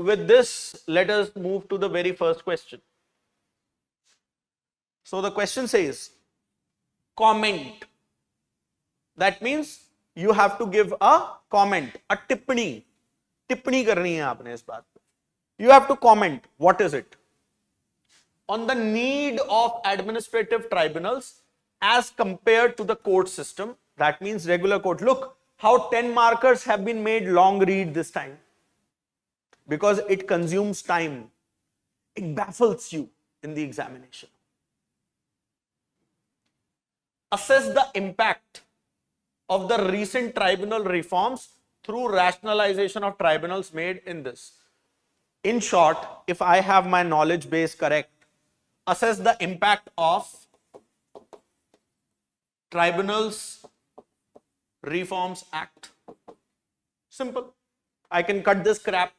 with this, let us move to the very first question. So the question says, comment. That means you have to give a comment, a tippani. Tippani karni hai aapne is baat pe. You have to comment. What is it? On the need of administrative tribunals as compared to the court system. That means regular court. Look how 10 markers have been made long read this time. Because it consumes time. It baffles you in the examination. Assess the impact of the recent tribunal reforms through rationalization of tribunals made in this. In short, if I have my knowledge base correct, assess the impact of Tribunals Reforms Act. Simple. I can cut this crap.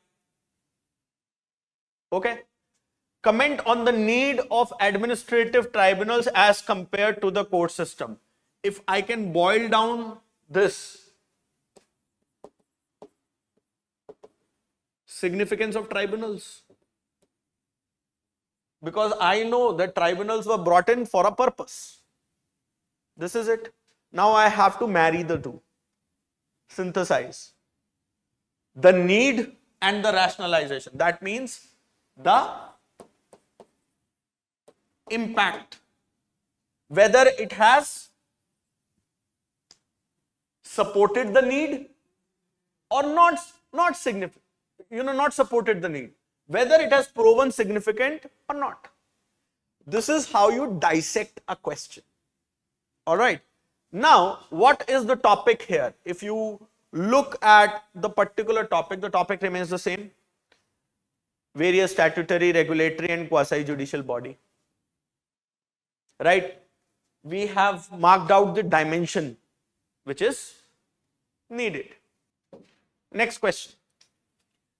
Okay. Comment on the need of administrative tribunals as compared to the court system. If I can boil down this, significance of tribunals. Because I know that tribunals were brought in for a purpose. This is it. Now I have to marry the two. Synthesize. The need and the rationalization. That means the impact. Whether it has supported the need or not significant. Not supported the need. Whether it has proven significant or not. This is how you dissect a question. Alright. Now, what is the topic here? If you look at the particular topic, the topic remains the same. Various statutory, regulatory and quasi-judicial body. Right? We have marked out the dimension which is needed. Next question.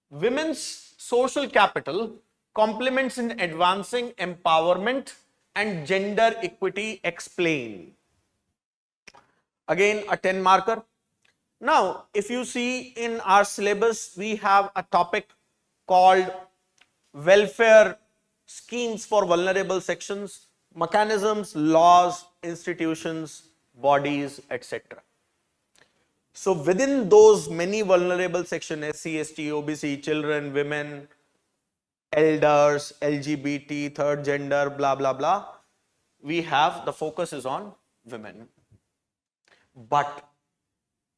Women's social capital complements in advancing empowerment and gender equity. Explain. Again, a 10 marker. Now, if you see in our syllabus, we have a topic called welfare schemes for vulnerable sections, mechanisms, laws, institutions, bodies, etc. So within those many vulnerable sections, SC, ST, OBC, children, women, elders, LGBT, third gender, blah, blah, blah, we have, the focus is on women. But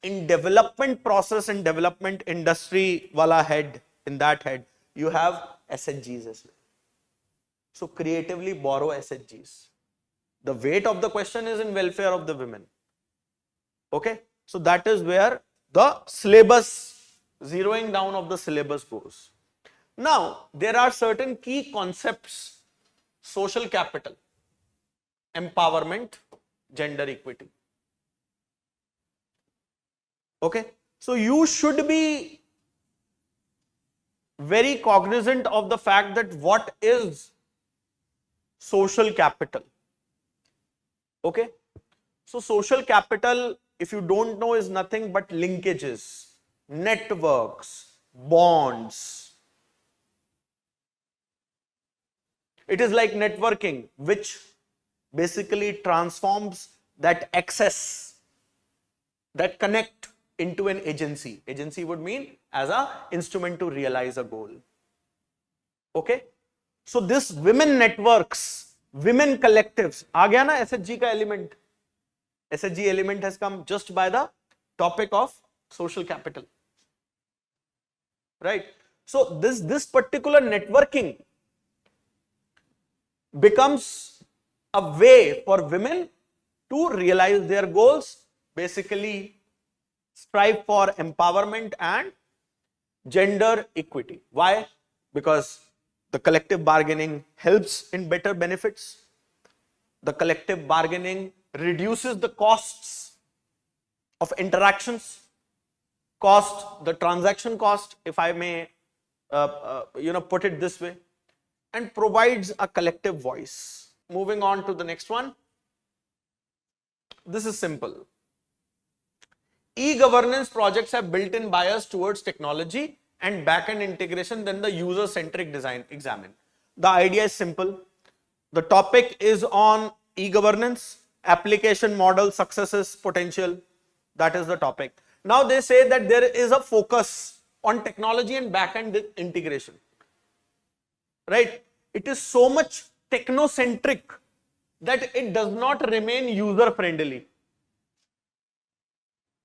in development process and development industry wala head, in that head, you have SHGs as well. So creatively borrow SHGs. The weight of the question is in welfare of the women. Okay. So that is where the syllabus, zeroing down of the syllabus goes. Now, there are certain key concepts: social capital, empowerment, gender equity. Okay. So you should be very cognizant of the fact that what is social capital. Okay. So social capital, if you don't know, is nothing but linkages, networks, bonds. It is like networking, which basically transforms that access, that connect into an agency. Agency would mean as an instrument to realize a goal. Okay. So this women networks, women collectives, aa gaya na SHG ka element. SHG element has come just by the topic of social capital. Right. So this particular networking becomes a way for women to realize their goals, basically strive for empowerment and gender equity. Why? Because the collective bargaining helps in better benefits. The collective bargaining reduces the costs of interactions, the transaction cost, if I may put it this way, and provides a collective voice. Moving on to the next one. This is simple. E-governance projects have built-in bias towards technology and back-end integration, then the user-centric design examine. The idea is simple. The topic is on e-governance, application model, successes, potential. That is the topic. Now they say that there is a focus on technology and back-end integration. Right? It is so much technocentric that it does not remain user-friendly.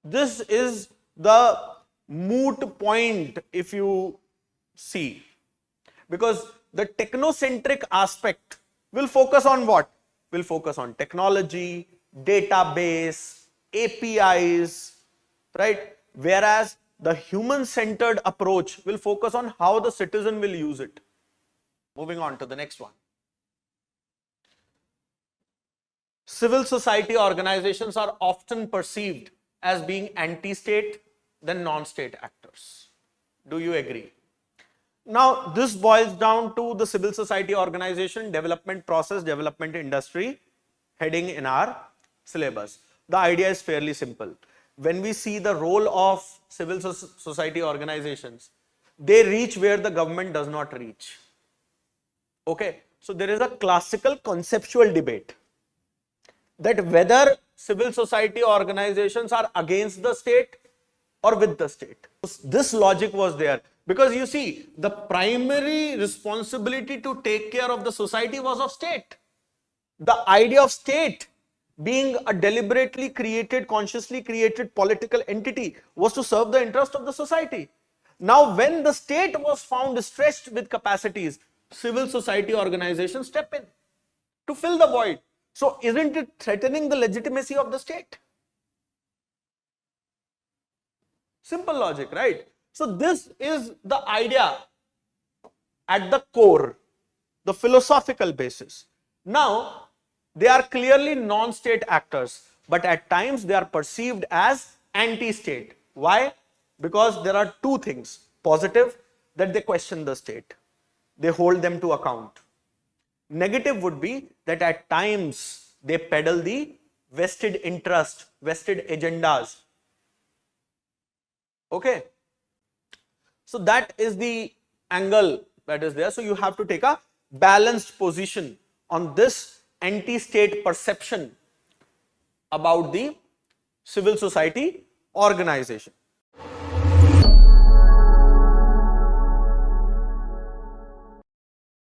This is the moot point if you see, because the technocentric aspect will focus on what? Will focus on technology, database, APIs, right? Whereas the human-centered approach will focus on how the citizen will use it. Moving on to the next one. Civil society organizations are often perceived as being anti-state than non-state actors. Do you agree? Now, this boils down to the civil society organization, development process, development industry heading in our syllabus. The idea is fairly simple. When we see the role of civil society organizations, they reach where the government does not reach. Okay, so there is a classical conceptual debate that whether civil society organizations are against the state or with the state. This logic was there because you see, the primary responsibility to take care of the society was of state. The idea of state being a deliberately created, consciously created political entity was to serve the interest of the society. Now, when the state was found stretched with capacities, civil society organizations step in to fill the void. So, isn't it threatening the legitimacy of the state? Simple logic, right? So, this is the idea at the core, the philosophical basis. Now, they are clearly non-state actors, but at times they are perceived as anti-state. Why? Because there are two things. Positive, that they question the state. They hold them to account. Negative would be that at times they peddle the vested interest, vested agendas. Okay. So that is the angle that is there. So you have to take a balanced position on this anti-state perception about the civil society organization.